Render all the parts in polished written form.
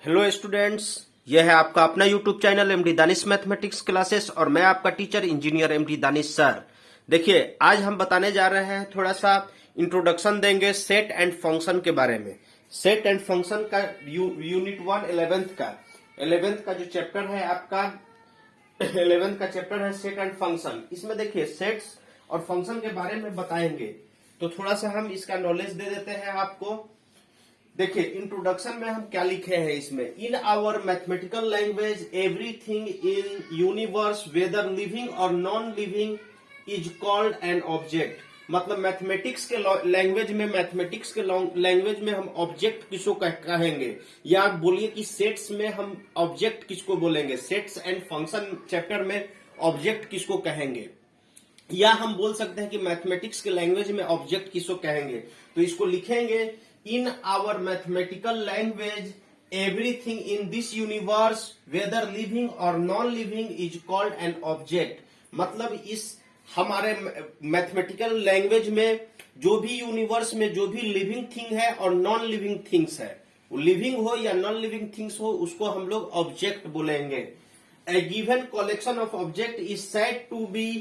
Hello students, यह है आपका अपना YouTube channel MD Danish mathematics classes और मैं आपका teacher engineer MD Danish sir. देखिए, आज हम बताने जा रहे हैं, थोड़ा सा इंट्रोडक्शन देंगे सेट एंड फंक्शन के बारे में। सेट एंड फंक्शन का यूनिट 1 11th का जो चैप्टर है आपका 11th का चैप्टर है सेट एंड फंक्शन। इसमें देखिए सेट्स और फंक्शन के बारे में बताएंगे, तो थोड़ा सा हम इसका नॉलेज दे देते हैं आपको। देखिए इंट्रोडक्शन में हम क्या लिखे हैं इसमें, in our mathematical language everything in universe whether living और non living is called an object. मतलब मैथमेटिक्स के लैंग्वेज में हम ऑब्जेक्ट किसको कहेंगे, या आप बोलिए कि सेट्स में हम ऑब्जेक्ट किसको बोलेंगे। सेट्स एंड फंक्शन चैप्टर में ऑब्जेक्ट किसको कहेंगे, या हम बोल सकते हैं कि मैथमेटिक्स के लैंग्वेज में ऑब्जेक्ट किसको कहेंगे। तो इसको लिखेंगे, in our mathematical language everything in this universe whether living or non living is called an object। मतलब इस हमारे मैथमेटिकल लैंग्वेज में जो भी यूनिवर्स में जो भी लिविंग थिंग है और नॉन लिविंग थिंग्स है, वो लिविंग हो या नॉन लिविंग थिंग्स हो, उसको हम लोग ऑब्जेक्ट बोलेंगे। A given collection of object is said to be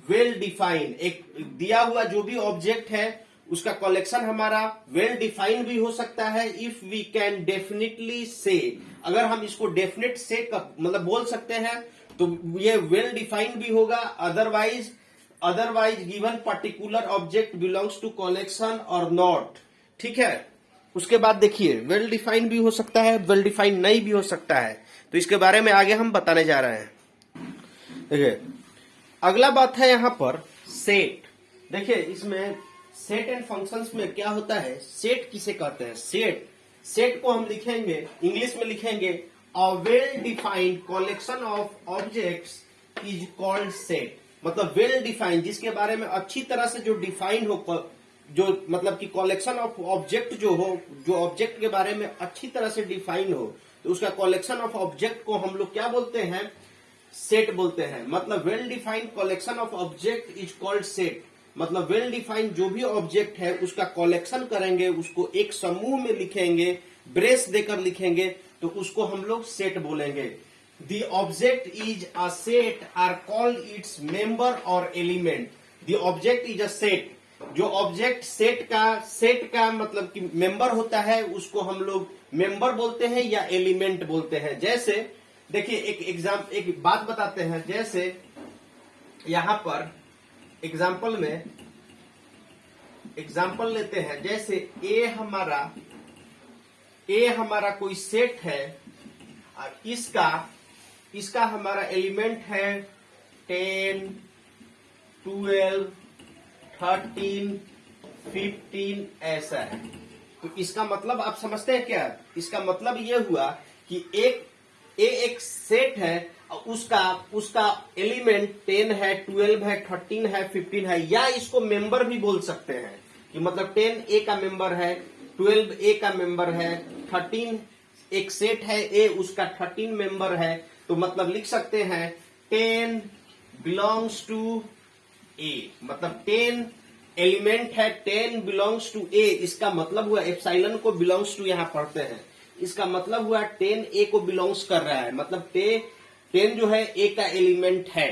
well defined. एक दिया हुआ जो भी ऑब्जेक्ट है उसका कलेक्शन हमारा वेल डिफाइंड भी हो सकता है। इफ वी कैन डेफिनेटली से, अगर हम इसको डेफिनेट से मतलब बोल सकते हैं तो ये वेल डिफाइंड भी होगा। Otherwise given particular object belongs to collection और नॉट। ठीक है, उसके बाद देखिए वेल डिफाइंड भी हो सकता है, वेल डिफाइंड नहीं भी हो सकता है। तो इसके बारे में आगे हम बताने जा रहे हैं। देखिए अगला बात है यहाँ पर सेट। देखिए इसमें सेट एंड फंक्शंस में क्या होता है, सेट किसे कहते हैं। सेट को हम लिखेंगे, इंग्लिश में लिखेंगे, a well defined collection of objects is called set. मतलब वेल डिफाइंड, जिसके बारे में अच्छी तरह से जो डिफाइंड हो, जो मतलब कि कलेक्शन ऑफ ऑब्जेक्ट जो हो, जो ऑब्जेक्ट के बारे में अच्छी तरह से डिफाइन हो, तो उसका कलेक्शन ऑफ ऑब्जेक्ट को हम लोग क्या बोलते हैं, सेट बोलते हैं। मतलब well defined collection of object is called set. मतलब वेल डिफाइंड जो भी ऑब्जेक्ट है उसका कलेक्शन करेंगे, उसको एक समूह में लिखेंगे, ब्रेस देकर लिखेंगे, तो उसको हम लोग सेट बोलेंगे। The object is a set are called its member और element. The object is a set. जो ऑब्जेक्ट सेट का मतलब कि मेंबर होता है उसको हम लोग मेंबर बोलते हैं या एलिमेंट बोलते हैं। जैसे देखिए एक बात बताते हैं, जैसे यहां पर एग्जाम्पल लेते हैं। जैसे ए हमारा कोई सेट है और इसका हमारा एलिमेंट है 10, 12, 13, 15 ऐसा है। तो इसका मतलब आप समझते हैं क्या, इसका मतलब ये हुआ कि एक सेट है, उसका एलिमेंट 10 है, 12 है, 13 है, 15 है, या इसको मेंबर भी बोल सकते हैं कि मतलब 10 ए का मेंबर है, 12 ए का मेंबर है, 13 एक सेट है ए, उसका 13 मेंबर है। तो मतलब लिख सकते हैं 10 बिलोंग्स टू ए। मतलब 10 एलिमेंट है, 10 बिलोंग्स टू ए। इसका मतलब हुआ एप्सिलॉन को बिलोंग्स टू यहां पढ़ते हैं, इसका मतलब हुआ 10 ए को बिलोंग्स कर रहा है। मतलब 10 जो है ए का एलिमेंट है,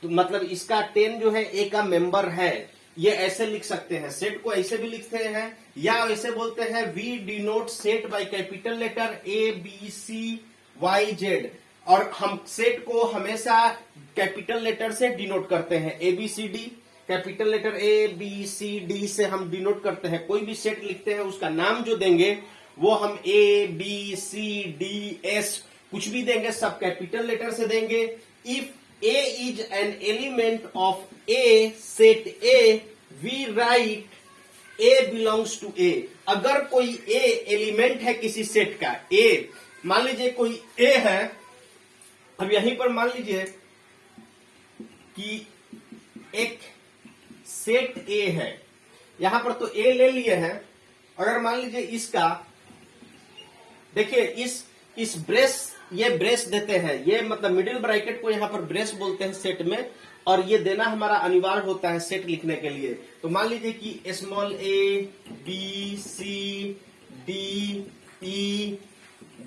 तो मतलब इसका 10 जो है ए का मेंबर है। ये ऐसे लिख सकते हैं, सेट को ऐसे भी लिखते हैं, या ऐसे बोलते हैं we denote set by capital letter A B C Y Z. और हम सेट को हमेशा कैपिटल लेटर से डिनोट करते हैं, A B C D. Capital letter A B C D से हम डिनोट करते हैं। कोई भी सेट लिखते हैं उसका नाम जो देंगे वो हम A B C D S कुछ भी देंगे, सब कैपिटल लेटर से देंगे। If A is an element of a set A, we write A belongs to A. अगर कोई ए एलिमेंट है किसी सेट का, ए मान लीजिए कोई ए है, अब यहीं पर मान लीजिए कि एक सेट ए है, यहां पर तो ए ले लिए हैं। अगर मान लीजिए इसका, देखिए इस ब्रेस, ये ब्रेस देते हैं, ये मतलब मिडिल ब्रैकेट को यहां पर ब्रेस बोलते हैं सेट में, और ये देना हमारा अनिवार्य होता है सेट लिखने के लिए। तो मान लीजिए कि small a B C d e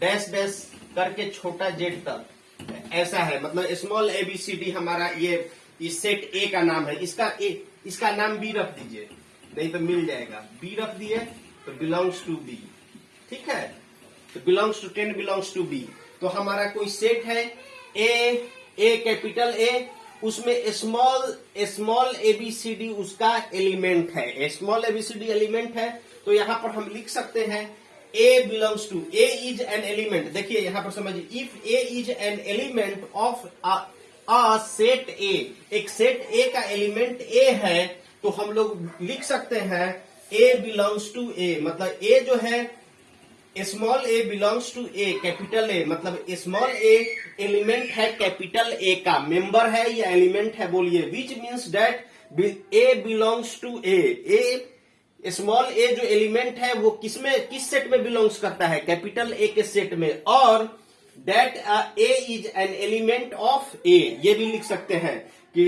dash dash करके छोटा जेड तक, ऐसा है। मतलब स्मॉल एबीसीडी हमारा ये इस सेट ए का नाम है। इसका नाम बी रख दीजिए, नहीं तो मिल जाएगा। बी रख दिए तो बिलोंग्स टू बी, ठीक है। तो belongs to 10 belongs to B. तो हमारा कोई सेट है ए कैपिटल ए, उसमें स्मॉल एबीसीडी उसका एलिमेंट है, स्मॉल एबीसीडी एलिमेंट है। तो यहां पर हम लिख सकते हैं A belongs to, A is an element. देखिए यहां पर समझिए, if A is an element of a set A, एक सेट ए का एलिमेंट ए है, तो हम लोग लिख सकते हैं ए बिलोंग्स टू ए। मतलब ए जो है small a belongs to a capital A, मतलब स्मॉल ए एलिमेंट है कैपिटल ए का, मेंबर है या एलिमेंट है बोलिए। Which means that a belongs to a small a जो एलिमेंट है वो किस सेट में बिलोंग्स करता है, कैपिटल ए के सेट में। और that a is an element of A, ये भी लिख सकते हैं कि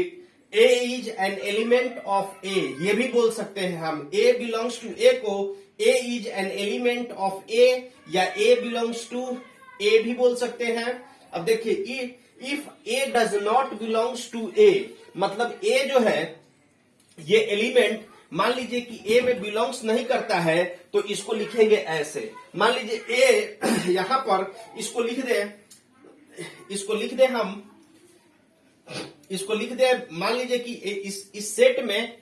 a is an element of A, ये भी बोल सकते हैं हम। ए बिलोंग्स टू ए को ए इज एन एलिमेंट ऑफ ए या ए बिलोंग्स टू ए भी बोल सकते हैं। अब देखिए, if a does not belongs to A, मतलब ए जो है ये एलिमेंट मान लीजिए कि ए में बिलोंग्स नहीं करता है, तो इसको लिखेंगे ऐसे। मान लीजिए ए यहां पर इसको लिख दे हम, इसको लिख दे। मान लीजिए कि इस सेट में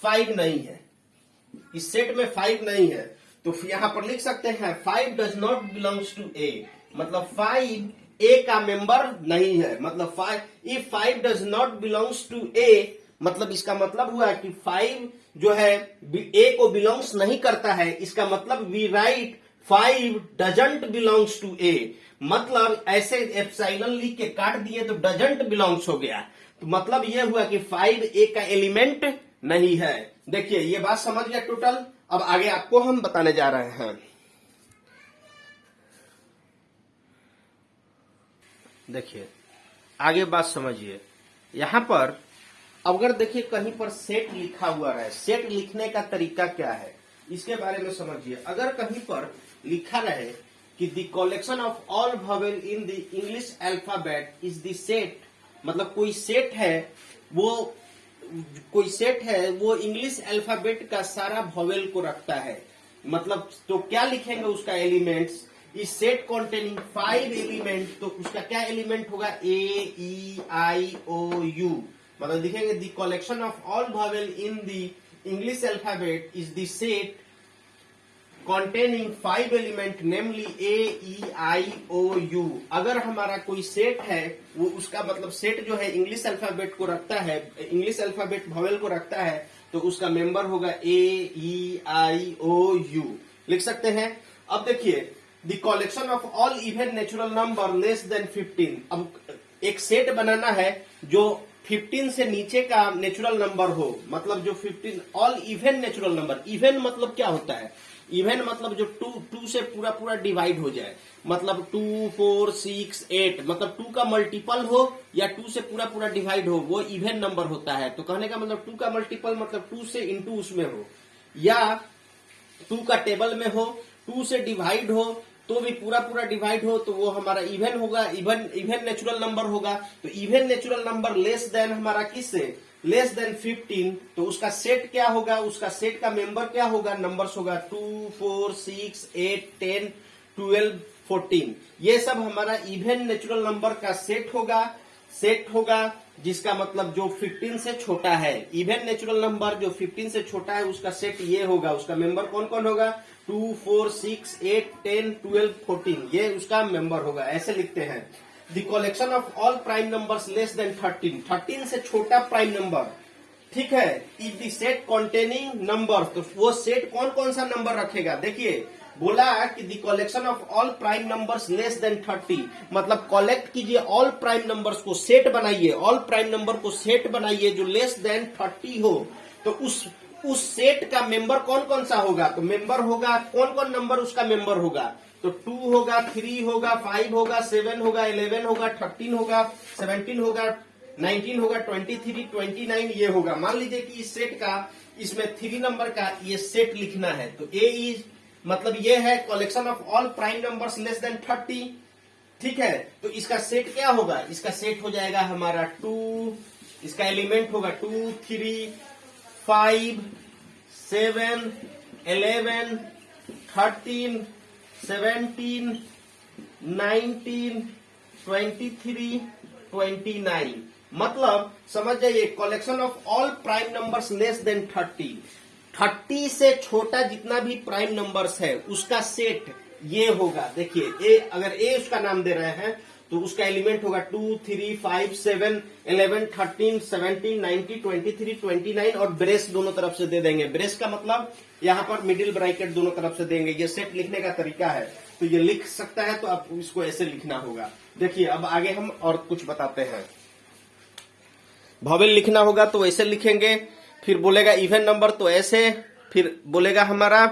5 नहीं है, इस सेट में 5 नहीं है, तो यहां पर लिख सकते हैं 5 does not belongs to A, मतलब 5 ए का मेंबर नहीं है। मतलब if 5 does not belongs to A, मतलब इसका मतलब हुआ कि 5 जो है ए को बिलोंग्स नहीं करता है। इसका मतलब we write 5 doesn't belongs to A, मतलब ऐसे एप्सिलॉन लिख के काट दिए तो डजंट बिलोंग्स हो गया। तो मतलब यह हुआ कि 5 ए का एलिमेंट नहीं है। देखिए ये बात समझ गया टोटल। अब आगे आपको हम बताने जा रहे हैं। देखिए आगे बात समझिए, यहां पर अगर देखिए कहीं पर सेट लिखा हुआ है, सेट लिखने का तरीका क्या है इसके बारे में समझिए। अगर कहीं पर लिखा रहे कि the collection of all vowel in the English alphabet is the set, मतलब कोई सेट है वो इंग्लिश अल्फाबेट का सारा वॉवेल को रखता है। मतलब तो क्या लिखेंगे उसका एलिमेंट्स, इस सेट कॉन्टेनिंग 5 एलिमेंट, तो उसका क्या एलिमेंट होगा, ए ई आई ओ यू। मतलब लिखेंगे the collection of all vowel in the English alphabet is the set containing 5 element namely A E I O U. अगर हमारा कोई सेट है वो उसका मतलब सेट जो है इंग्लिश अल्फाबेट को रखता है, इंग्लिश अल्फाबेट वॉवेल को रखता है, तो उसका मेंबर होगा ए ई आई ओ यू, लिख सकते हैं। अब देखिए the collection of all even natural number less then 15। अब एक सेट बनाना है जो 15 से नीचे का नेचुरल नंबर हो, मतलब जो 15 all even natural number. Even मतलब क्या होता है, इवन मतलब जो 2 से पूरा डिवाइड हो जाए, मतलब 2 4 6 8, मतलब 2 का मल्टीपल हो या 2 से पूरा डिवाइड हो, वो इवन नंबर होता है। तो कहने का मतलब 2 का मल्टीपल मतलब 2 से इंटू उसमें हो, या 2 का टेबल में हो, 2 से डिवाइड हो तो भी पूरा डिवाइड हो, तो वो हमारा इवन होगा, इवन नेचुरल नंबर होगा। तो even natural number less then हमारा किससे, लेस देन 15, तो उसका सेट क्या होगा, उसका सेट का मेंबर क्या होगा, नंबर्स होगा 2 4 6 8 10 12 14। ये सब हमारा इवन नेचुरल नंबर का सेट होगा जिसका मतलब जो 15 से छोटा है। इवन नेचुरल नंबर जो 15 से छोटा है उसका सेट ये होगा, उसका मेंबर कौन कौन होगा, 2 4 6 8 10 12 14, ये उसका मेंबर होगा। ऐसे लिखते हैं the collection of all prime numbers less then 13 से छोटा प्राइम नंबर, ठीक है, if the set containing number, तो वो सेट कौन कौन सा नंबर रखेगा। देखिए बोला कि the collection of all prime numbers less then 30, मतलब कलेक्ट कीजिए ऑल प्राइम नंबर्स को, सेट बनाइए, ऑल प्राइम नंबर को सेट बनाइए जो लेस देन 30 हो। तो उस सेट का मेंबर कौन कौन सा होगा, तो मेंबर होगा कौन कौन नंबर उसका मेंबर होगा, तो 2 होगा, 3 होगा, 5 होगा, 7 होगा, 11 होगा, 13 होगा, 17 होगा, 19 होगा, 23 29 ये होगा। मान लीजिए कि इस सेट का, इसमें 3 नंबर का ये सेट लिखना है, तो ए इज मतलब ये है collection of all prime numbers less then 30। ठीक है, तो इसका सेट क्या होगा, इसका सेट हो जाएगा हमारा 2, इसका एलिमेंट होगा 2, 3, 5, 7, 11, 13, 17, 19, 23, 29। मतलब समझ जाइए collection of all prime numbers less then 30 से छोटा जितना भी प्राइम नंबर्स है उसका सेट ये होगा। देखिए ए, अगर ए उसका नाम दे रहे हैं तो उसका एलिमेंट होगा 2, 3, 5, 7, 11, 13, 17, 19, 23, 29 और ब्रेस दोनों तरफ से दे देंगे। ब्रेस का मतलब यहाँ पर मिडिल ब्रैकेट दोनों तरफ से देंगे। ये सेट लिखने का तरीका है, तो ये लिख सकता है तो आपको इसको ऐसे लिखना होगा। देखिए अब आगे हम और कुछ बताते हैं। वॉवेल लिखना होगा तो ऐसे लिखेंगे, फिर बोलेगा इवन नंबर तो ऐसे, फिर बोलेगा हमारा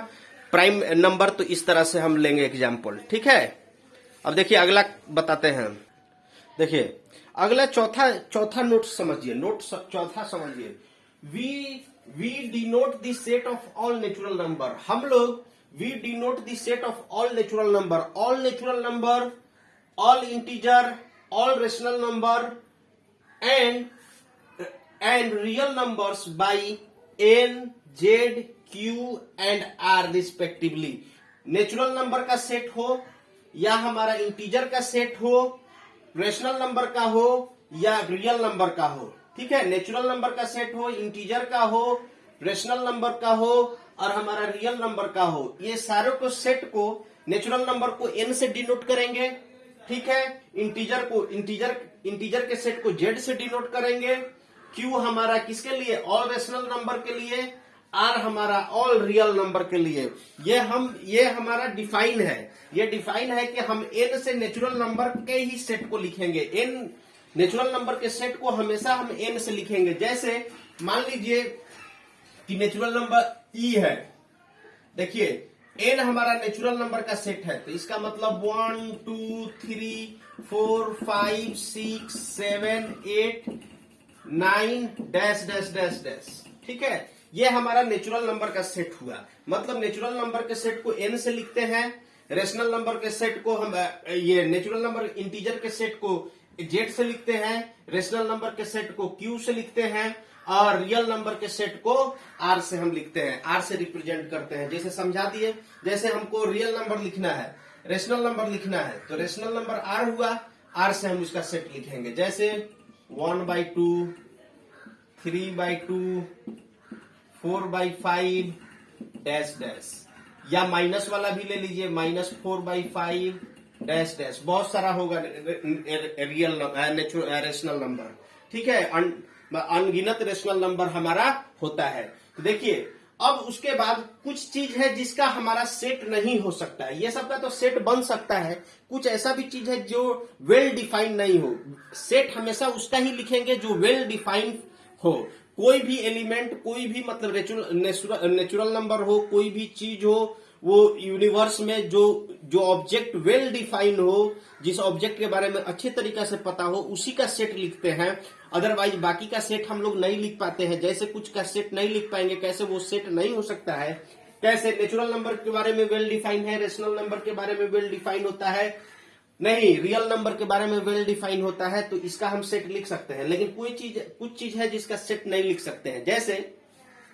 प्राइम नंबर तो इस तरह से हम लेंगे एग्जाम्पल। ठीक है, अब देखिए अगला बताते हैं। देखिए अगला चौथा नोट समझिए, चौथा समझिए। We denote the set of all natural number. हम लोग we denote the set of all natural number, all integer, all rational number and real numbers by n, z, q and r respectively। Natural number का set हो या हमारा integer का set हो, rational number का हो या रियल नंबर का हो। ठीक है, नेचुरल नंबर का सेट हो, इंटीजर का हो, रेशनल नंबर का हो और हमारा रियल नंबर का हो। ये सारों को सेट को नेचुरल नंबर को n से डिनोट करेंगे। ठीक है, इंटीजर के सेट को z से डिनोट करेंगे। Q हमारा किसके लिए, ऑल रेशनल नंबर के लिए, R हमारा ऑल रियल नंबर के लिए। ये हमारा डिफाइन है। ये डिफाइन है कि हम n से नेचुरल नंबर के ही सेट को लिखेंगे। n नेचुरल नंबर के सेट को हमेशा हम n से लिखेंगे। जैसे मान लीजिए कि नेचुरल नंबर e है। देखिए n हमारा नेचुरल नंबर का सेट है, तो इसका मतलब 1, 2, 3, 4, 5, 6, 7, 8, 9 डैश डैश डैश डैश। ठीक है, ये हमारा नेचुरल नंबर का सेट हुआ। मतलब नेचुरल नंबर के सेट को n से लिखते हैं, रेशनल नंबर के सेट को हम ये नेचुरल नंबर इंटीजर के सेट को z से लिखते हैं, रेशनल नंबर के सेट को q से लिखते हैं और रियल नंबर के सेट को r से हम लिखते हैं, r से रिप्रेजेंट करते हैं। जैसे समझा दिए, जैसे हमको रियल नंबर लिखना है, रेशनल नंबर लिखना है, तो रेशनल नंबर r हुआ, r से हम इसका सेट लिखेंगे। जैसे 1/2, 3/2, 4/5 डैश डैश, या माइनस वाला भी ले लीजिए, -4/5 डैश डैश। बहुत सारा होगा रियल रेशनल नंबर। ठीक है, अनगिनत रेशनल नंबर हमारा होता है। तो देखिए अब उसके बाद कुछ चीज है जिसका हमारा सेट नहीं हो सकता है। ये सबका तो सेट बन सकता है, कुछ ऐसा भी चीज है जो वेल डिफाइंड नहीं हो। सेट हमेशा उसका ही लिखेंगे जो वेल डिफाइंड हो। कोई भी एलिमेंट, कोई भी मतलब नेचुरल नंबर हो, कोई भी चीज हो, वो यूनिवर्स में जो ऑब्जेक्ट वेल डिफाइंड हो, जिस ऑब्जेक्ट के बारे में अच्छे तरीके से पता हो, उसी का सेट लिखते हैं। अदरवाइज बाकी का सेट हम लोग नहीं लिख पाते हैं। जैसे कुछ का सेट नहीं लिख पाएंगे, कैसे वो सेट नहीं हो सकता है। कैसे नेचुरल नंबर के बारे में वेल डिफाइन है, रेशनल नंबर के बारे में वेल डिफाइन होता है, नहीं रियल नंबर के बारे में वेल डिफाइन होता है, तो इसका हम सेट लिख सकते हैं। लेकिन कुछ चीज है जिसका सेट नहीं लिख सकते हैं। जैसे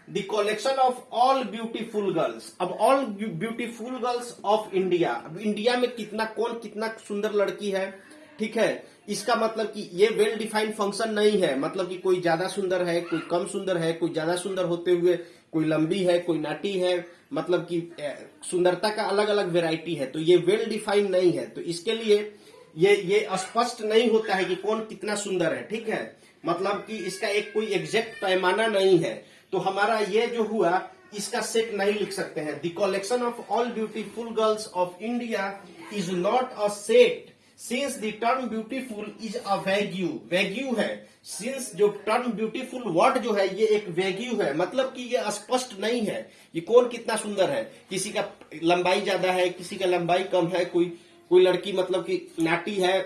the collection of all beautiful girls. अब all beautiful girls of India, अब इंडिया में कितना सुंदर लड़की है। ठीक है, इसका मतलब कि ये वेल डिफाइंड फंक्शन नहीं है। मतलब कि कोई ज्यादा सुंदर है, कोई कम सुंदर है, कोई ज्यादा सुंदर होते हुए कोई लंबी है, कोई नाटी है। मतलब कि सुंदरता का अलग अलग वेराइटी है, तो ये वेल डिफाइंड नहीं है। तो इसके लिए ये स्पष्ट नहीं होता है कि कौन कितना सुंदर है। ठीक है, मतलब कि इसका एक कोई एग्जैक्ट पैमाना नहीं है। तो हमारा ये जो हुआ, इसका सेट नहीं लिख सकते हैं। The collection of all beautiful girls of India is not a set since the term beautiful is a wagyu है। सिंस जो टर्म ब्यूटीफुल वर्ड जो है ये एक वैग्यू है, मतलब कि ये स्पष्ट नहीं है कि कौन कितना सुंदर है। किसी का लंबाई ज्यादा है, किसी का लंबाई कम है, कोई लड़की मतलब कि नाटी है,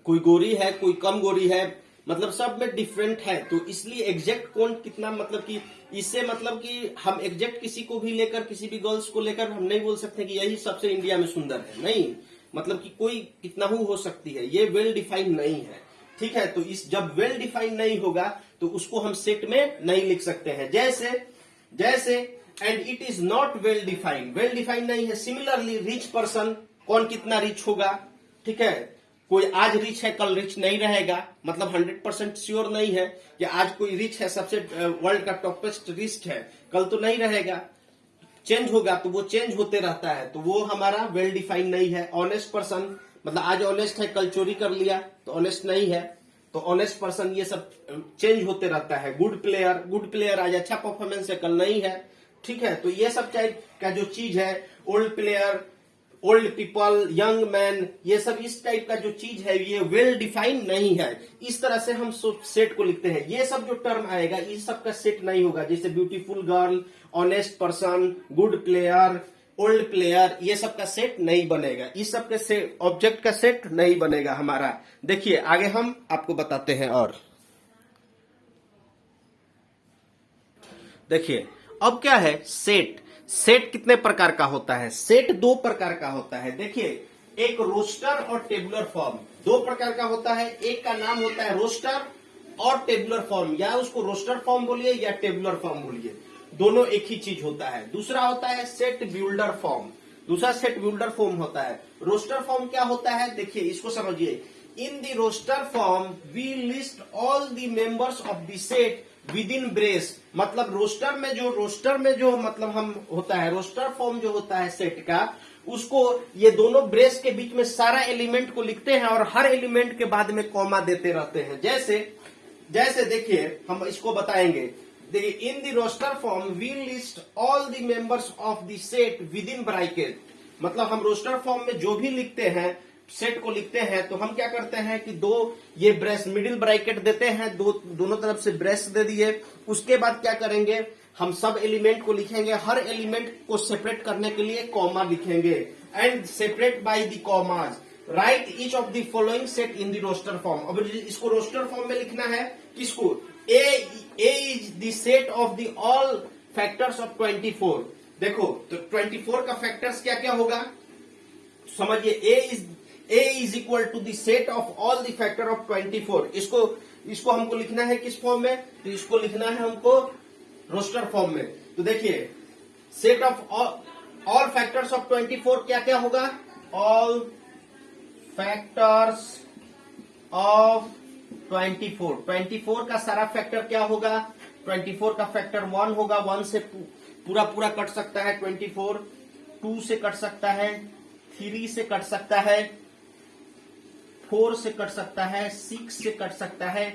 कोई गोरी है, कोई कम गोरी है, मतलब सब में डिफरेंट है, तो इसलिए एग्जैक्ट कौन कितना, मतलब कि इससे मतलब कि हम एग्जैक्ट किसी को भी लेकर, किसी भी गर्ल्स को लेकर हम नहीं बोल सकते कि यही सबसे इंडिया में सुंदर है, नहीं, मतलब कि कोई कितना हो सकती है, ये वेल डिफाइंड नहीं है, ठीक है। तो इस जब वेल डिफाइंड नहीं होगा तो उसको हम सेट में नहीं लिख सकते हैं। जैसे जैसे and it is not well defined, well defined नहीं है। सिमिलरली रिच पर्सन, कौन कितना रिच होगा, ठीक है, कोई आज रिच है कल रिच नहीं रहेगा, मतलब 100% श्योर नहीं है कि आज कोई रिच है, सबसे वर्ल्ड का टॉपेस्ट रिच है, कल तो नहीं रहेगा, चेंज होगा, तो वो चेंज होते रहता है, तो वो हमारा वेल डिफाइंड नहीं है। ऑनेस्ट पर्सन, मतलब आज ऑनेस्ट है कल चोरी कर लिया तो ऑनेस्ट नहीं है, तो ऑनेस्ट पर्सन, ये सब चेंज होते रहता है। गुड प्लेयर, गुड प्लेयर आज अच्छा परफॉर्मेंस है कल नहीं है, ठीक है। तो ये सब टाइप का जो चीज है, old player, old people, young man, ये सब इस टाइप का जो चीज है ये वेल डिफाइंड नहीं है। इस तरह से हम सेट को लिखते हैं। ये सब जो टर्म आएगा इस सब का सेट नहीं होगा, जैसे beautiful girl, honest person, good player, old player, ये सब का सेट नहीं बनेगा, इस सब के सेट, ऑब्जेक्ट का सेट नहीं बनेगा हमारा। देखिए आगे हम आपको बताते हैं। और देखिए अब क्या है, सेट। सेट कितने प्रकार का होता है? सेट दो प्रकार का होता है। देखिए, एक रोस्टर और टेबुलर फॉर्म, दो प्रकार का होता है। एक का नाम होता है रोस्टर और टेबुलर फॉर्म, या उसको रोस्टर फॉर्म बोलिए या टेबुलर फॉर्म बोलिए, दोनों एक ही चीज होता है। दूसरा होता है सेट बिल्डर फॉर्म, दूसरा सेट बिल्डर फॉर्म होता है। रोस्टर फॉर्म क्या होता है, देखिए इसको समझिए। In the roster form we list all the members of the set within brace, मतलब रोस्टर में जो मतलब हम होता है, रोस्टर फॉर्म जो होता है सेट का, उसको ये दोनों ब्रेस के बीच में सारा एलिमेंट को लिखते हैं और हर एलिमेंट के बाद में कॉमा देते रहते हैं। जैसे देखिए हम इसको बताएंगे। देखिए, in the roster form we list all the members of the set within bracket, मतलब हम रोस्टर फॉर्म में जो भी लिखते हैं, सेट को लिखते हैं, तो हम क्या करते हैं कि दो ये ब्रेस मिडिल ब्रैकेट देते हैं, दोनों तरफ से ब्रेस दे दिए। उसके बाद क्या करेंगे, हम सब एलिमेंट को लिखेंगे, हर एलिमेंट को सेपरेट करने के लिए कॉमा लिखेंगे। And separate by the commas write each of the following set in the roster form. अब इसको रोस्टर फॉर्म में लिखना है, किसको, A is the set of the all factors of 24। देखो तो 24 का फैक्टर्स क्या क्या होगा समझिए। A is equal to the set of all the factor of 24। इसको हमको लिखना है किस फॉर्म में, तो इसको लिखना है हमको रोस्टर फॉर्म में। तो देखिए, set of all factors of 24 क्या क्या होगा, ऑल फैक्टर्स ऑफ 24 का सारा फैक्टर क्या होगा, 24 का फैक्टर 1 होगा, 1 से पूरा पूरा कट सकता है 24, 2 से कट सकता है, 3 से कट सकता है, 4 से कट सकता है, 6 से कट सकता है,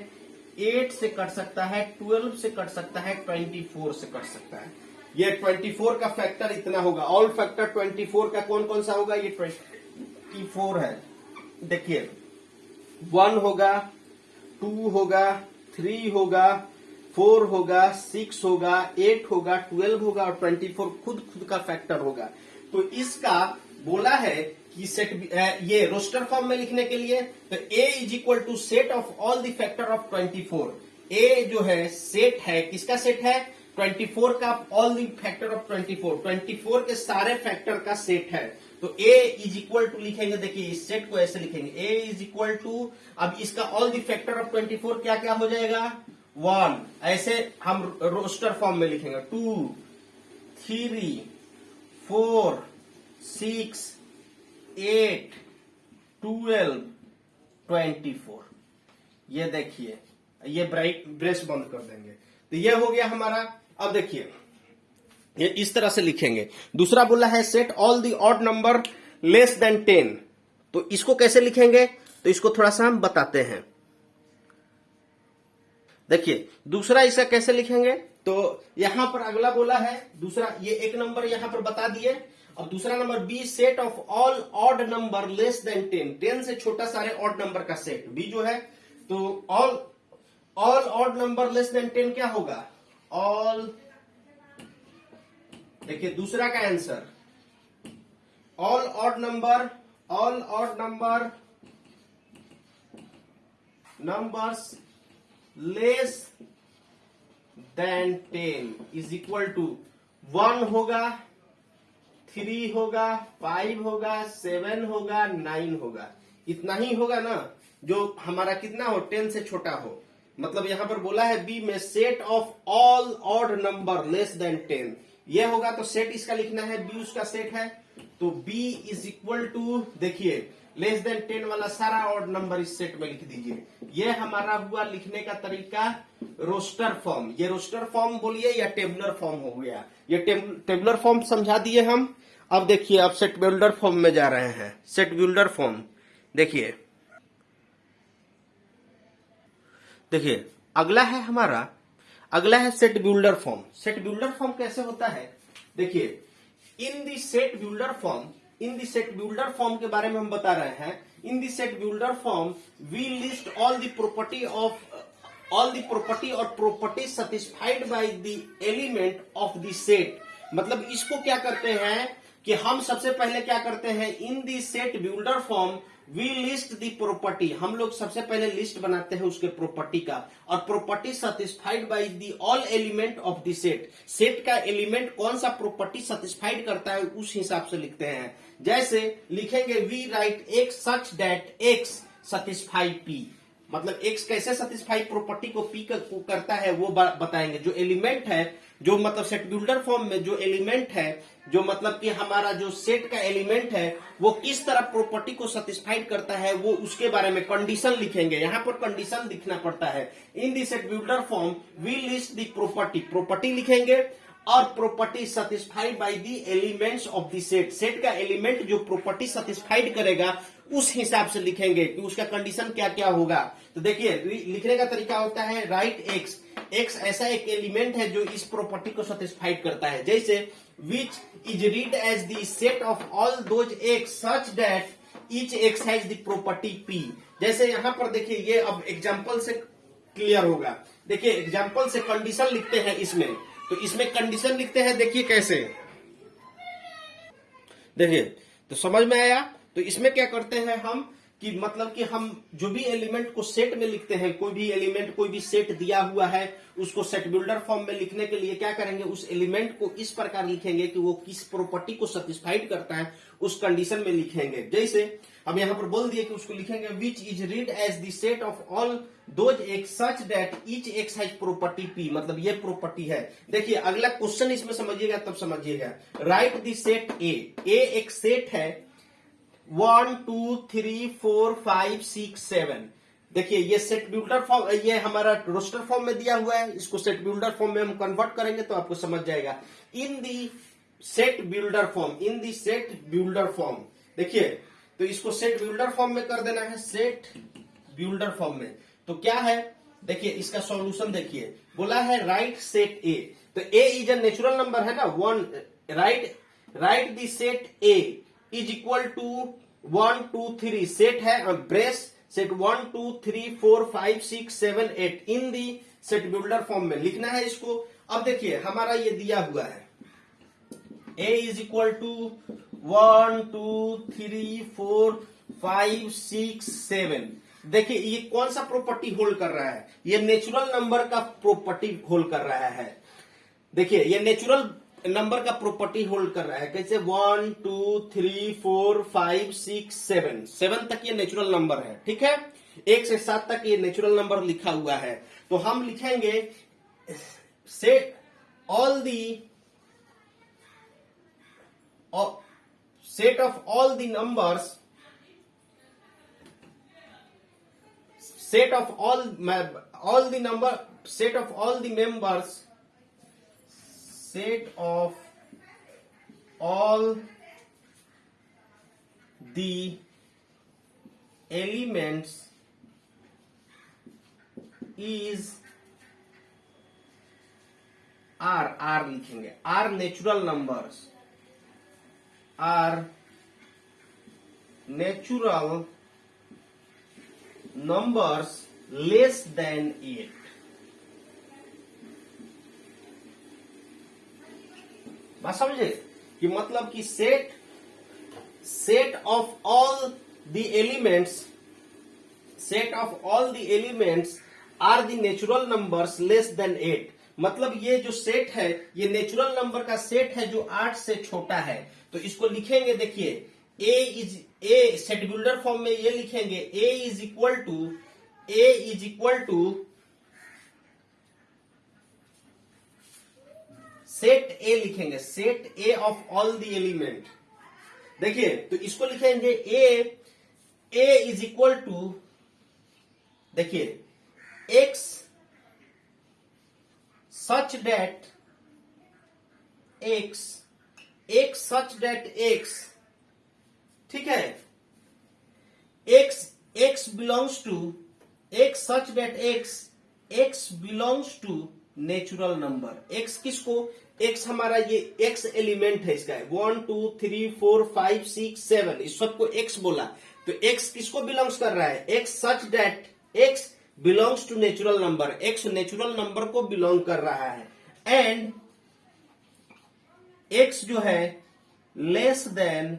8 से कट सकता है, 12 से कट सकता है, 24 से कट सकता है। ये 24 का फैक्टर इतना होगा। ऑल फैक्टर 24 का कौन कौन सा होगा, ये 24 है। देखिए 1 होगा, 2 होगा, 3 होगा, 4 होगा, 6 होगा, 8 होगा, 12 होगा और 24 खुद का फैक्टर होगा। तो इसका बोला है कि सेट, ये रोस्टर फॉर्म में लिखने के लिए, तो A is equal to set of all the factor of 24। A जो है सेट है, किसका सेट है, 24 का, ऑल द फैक्टर ऑफ 24 के सारे फैक्टर का सेट है। तो ए इज इक्वल टू लिखेंगे, देखिए इस सेट को ऐसे लिखेंगे, ए इज इक्वल टू, अब इसका ऑल द फैक्टर ऑफ 24 क्या क्या हो जाएगा, 1, ऐसे हम रोस्टर फॉर्म में लिखेंगे, 2, 3, 4, 6, 8, 12, 24। ये देखिए, ये ब्रेस बंद कर देंगे, तो ये हो गया हमारा। अब देखिए ये इस तरह से लिखेंगे। दूसरा बोला है set all the odd number less than 10, तो इसको कैसे लिखेंगे, तो इसको थोड़ा सा हम बताते हैं। देखिए दूसरा इसका कैसे लिखेंगे, तो यहां पर अगला बोला है दूसरा, ये एक नंबर यहां पर बता दिए। अब दूसरा number B set of all odd number less than 10 से छोटा सारे ऑड नंबर का सेट, बी जो है, तो all odd number less than 10 क्या होगा, ऑल, देखिए दूसरा का answer, all odd number numbers less than 10 is equal to 1 होगा, 3 होगा, 5 होगा, 7 होगा, 9 होगा। इतना ही होगा ना जो हमारा कितना हो, 10 से छोटा हो। मतलब यहां पर बोला है बी में set of all odd number less than 10, ये होगा तो सेट इसका लिखना है, बी उसका सेट है, तो बी इज इक्वल टू, देखिए लेस देन 10 वाला सारा ऑड नंबर इस सेट में लिख दीजिए। ये हमारा हुआ लिखने का तरीका रोस्टर फॉर्म। ये रोस्टर फॉर्म बोलिए या टेबुलर फॉर्म हो गया। ये टेबुलर फॉर्म समझा दिए हम। अब देखिए अब सेट बिल्डर फॉर्म में जा रहे हैं। सेट बिल्डर फॉर्म देखिए, देखिए अगला है हमारा, अगला है set builder form. Set builder form कैसे होता है, देखिए in the set builder form, in the set builder form के बारे में हम बता रहे हैं। In the set builder form we list all the property और property satisfied by the element of the set. मतलब इसको क्या करते हैं कि हम सबसे पहले क्या करते हैं, in the set builder form we list the property, हम लोग सबसे पहले लिस्ट बनाते हैं उसके प्रॉपर्टी का, और property satisfied by the all element of the set. Set का एलिमेंट कौन सा प्रॉपर्टी सेटिस्फाइड करता है उस हिसाब से लिखते हैं। जैसे लिखेंगे we write x such that x satisfy P, मतलब एक्स कैसे सेटिस्फाई प्रॉपर्टी को पी को करता है वो बताएंगे। जो एलिमेंट है, जो मतलब सेट बिल्डर फॉर्म में जो एलिमेंट है, जो मतलब कि हमारा जो सेट का एलिमेंट है वो किस तरह प्रॉपर्टी को सेटिस्फाइड करता है, वो उसके बारे में कंडीशन लिखेंगे। यहां पर कंडीशन लिखना पड़ता है। In the set builder form we list the property, property लिखेंगे, और property satisfied by the elements of the set. Set का एलिमेंट जो प्रॉपर्टी सेटिस्फाइड करेगा उस हिसाब से लिखेंगे कि उसका कंडीशन क्या क्या होगा। तो देखिए लिखने का तरीका होता है राइट एक्स, एक्स ऐसा एक एलिमेंट है जो इस प्रॉपर्टी को सेटिस्फाइड करता है। जैसे which is read as the set of all those x such that each x has the property P. जैसे यहां पर देखिए, ये अब एग्जांपल से क्लियर होगा। देखिए एग्जांपल से कंडीशन लिखते हैं इसमें, तो इसमें कंडीशन लिखते हैं, देखिए कैसे, देखिए तो समझ में आया। तो इसमें क्या करते हैं हम कि मतलब कि हम जो भी एलिमेंट को सेट में लिखते हैं, कोई भी एलिमेंट कोई भी सेट दिया हुआ है उसको सेट बिल्डर फॉर्म में लिखने के लिए क्या करेंगे, उस एलिमेंट को इस प्रकार लिखेंगे कि वो किस प्रॉपर्टी को सेटिस्फाइड करता है उस कंडीशन में लिखेंगे। जैसे अब यहां पर बोल दिए कि उसको लिखेंगे which is read as the set of all those x such that each x has property P, मतलब ये प्रॉपर्टी है। देखिए अगला क्वेश्चन इसमें समझिएगा तब समझिएगा। राइट द सेट ए, ए एक सेट है 1 2 3 4 5 6 7। देखिए ये सेट बिल्डर फॉर्म, ये हमारा रोस्टर फॉर्म में दिया हुआ है, इसको सेट बिल्डर फॉर्म में हम कन्वर्ट करेंगे तो आपको समझ जाएगा। इन the set builder form, in the set builder form, देखिए तो इसको सेट बिल्डर फॉर्म में कर देना है, सेट बिल्डर फॉर्म में। तो क्या है, देखिए इसका सॉल्यूशन देखिए, बोला है राइट सेट ए, तो A is a natural number है ना, 1 write the set A is equal to 1 2 3, set है brace set 1 2 3 4 5 6 7 8 in the set builder form में लिखना है इसको। अब देखिए हमारा ये दिया हुआ है a इज इक्वल टू 1 2 3 4 5 6 7। देखिए ये कौन सा प्रॉपर्टी होल्ड कर रहा है, ये नेचुरल नंबर का प्रॉपर्टी होल्ड कर रहा है। देखिए ये नेचुरल नंबर का प्रॉपर्टी होल्ड कर रहा है। कैसे 1 2 3 4 5 6 7, 7 तक ये नेचुरल नंबर है, ठीक है, 1 से 7 तक ये नेचुरल नंबर लिखा हुआ है। तो हम लिखेंगे set all the set of all the numbers, set of all the number, set of all the members, set of all the elements is R लिखेंगे, R natural numbers, are natural numbers less than 8। बात समझे कि मतलब कि set of all the elements are the natural numbers less than 8। मतलब ये जो set है ये नेचुरल नंबर का सेट है जो 8 से छोटा है। तो इसको लिखेंगे, देखिए ए सेट बिल्डर फॉर्म में ये लिखेंगे A is equal to set A लिखेंगे, set A of all the element. देखिए तो इसको लिखेंगे ए इज इक्वल टू, देखिए x such that x such that x, ठीक है, x belongs to x such that x belongs to natural number. X किसको, x हमारा ये एक्स एलिमेंट है इसका 1 2 3 4 5 6 7, इस सबको एक्स बोला। तो एक्स किसको बिलोंग्स कर रहा है, x such that x belongs to natural number, x natural number को बिलोंग कर रहा है। एंड एक्स जो है लेस देन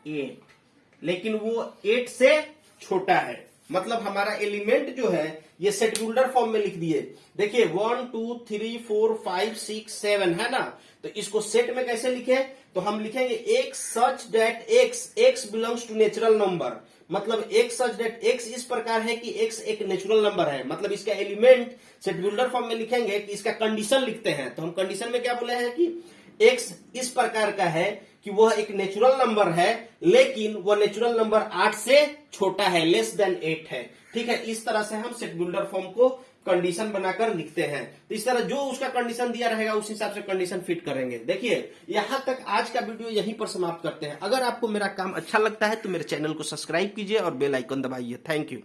8, लेकिन वो 8 से छोटा है। मतलब हमारा एलिमेंट जो है ये सेट बिल्डर फॉर्म में लिख दिए। देखिए 1 2 3 4 5 6 7 है ना, तो इसको सेट में कैसे लिखे, तो हम लिखेंगे x such that x belongs to natural number. मतलब एक्स सच डेट एक्स इस प्रकार है कि एक्स एक नेचुरल नंबर है। मतलब इसका एलिमेंट सेट बिल्डर फॉर्म में लिखेंगे कि इसका कंडीशन लिखते हैं। तो हम कंडीशन में क्या बोले हैं कि एक्स इस प्रकार का है कि वह एक नेचुरल नंबर है, लेकिन वह नेचुरल नंबर 8 से छोटा है, लेस देन 8 है। ठीक है, इस तरह से हम सेट बिल्डर फॉर्म को कंडीशन बनाकर लिखते हैं। तो इस तरह जो उसका कंडीशन दिया रहेगा उस हिसाब से कंडीशन फिट करेंगे। देखिए यहां तक आज का वीडियो यहीं पर समाप्त करते हैं। अगर आपको मेरा काम अच्छा लगता है तो मेरे चैनल को सब्सक्राइब कीजिए और बेल आइकन दबाइए। Thank you.